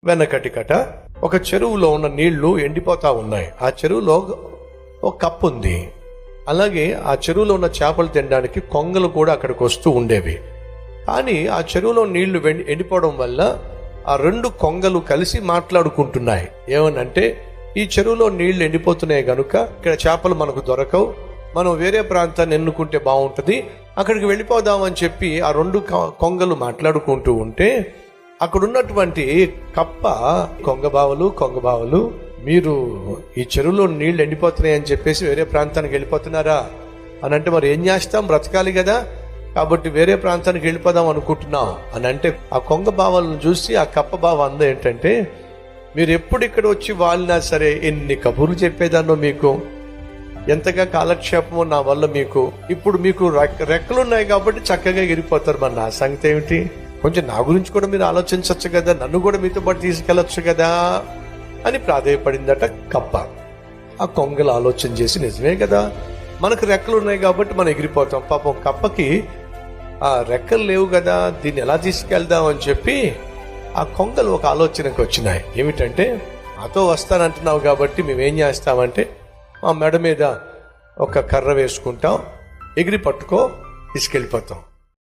వెనకటికట ఒక చెరువులో ఉన్న నీళ్లు ఎండిపోతా ఉన్నాయి. ఆ చెరువులో ఒక కప్పు ఉంది. అలాగే ఆ చెరువులో ఉన్న చేపలు తినడానికి కొంగలు కూడా అక్కడికి వస్తూ ఉండేవి. కానీ ఆ చెరువులో నీళ్లు ఎండిపోవడం వల్ల ఆ రెండు కొంగలు కలిసి మాట్లాడుకుంటున్నాయి. ఏమనంటే, ఈ చెరువులో నీళ్లు ఎండిపోతున్నాయి గనుక ఇక్కడ చేపలు మనకు దొరకవు, మనం వేరే ప్రాంతాన్ని ఎన్నుకుంటే బాగుంటుంది, అక్కడికి వెళ్ళిపోదామని చెప్పి ఆ రెండు కొంగలు మాట్లాడుకుంటూ ఉంటే, అక్కడున్నటువంటి కప్ప కొంగబావలు మీరు ఈ చెరువులో నీళ్లు ఎండిపోతున్నాయి అని చెప్పేసి వేరే ప్రాంతానికి వెళ్ళిపోతున్నారా అని అంటే, మరి ఏం చేస్తాం, బ్రతకాలి కదా, కాబట్టి వేరే ప్రాంతానికి వెళ్ళిపోదాం అనుకుంటున్నాం అని అంటే, ఆ కొంగ బావలను చూసి ఆ కప్ప బావ అంద ఏంటంటే, మీరు ఎప్పుడు ఇక్కడ వచ్చి వాలినా సరే ఎన్ని కబుర్లు చెప్పేదాన్నో, మీకు ఎంతగా కాలక్షేపమో నా వల్ల మీకు. ఇప్పుడు మీకు రెక్కలున్నాయి కాబట్టి చక్కగా ఎగిరిపోతారు, మరి నా సంగతి ఏమిటి, కొంచెం నా గురించి కూడా మీరు ఆలోచించవచ్చు కదా, నన్ను కూడా మీతో పాటు తీసుకెళ్ళచ్చు కదా అని ప్రాధేయపడిందట కప్ప. ఆ కొంగలు ఆలోచన చేసి, నిజమే కదా, మనకు రెక్కలు ఉన్నాయి కాబట్టి మనం ఎగిరిపోతాం, పాపం కప్పకి ఆ రెక్కలు లేవు కదా, దీన్ని ఎలా తీసుకెళ్దాం అని చెప్పి ఆ కొంగలు ఒక ఆలోచనకు వచ్చినాయి. ఏమిటంటే, నాతో వస్తానంటున్నావు కాబట్టి మేమేం చేస్తామంటే, మా మెడ మీద ఒక కర్ర వేసుకుంటాం, ఎగిరి పట్టుకో, తీసుకెళ్ళిపోతాం.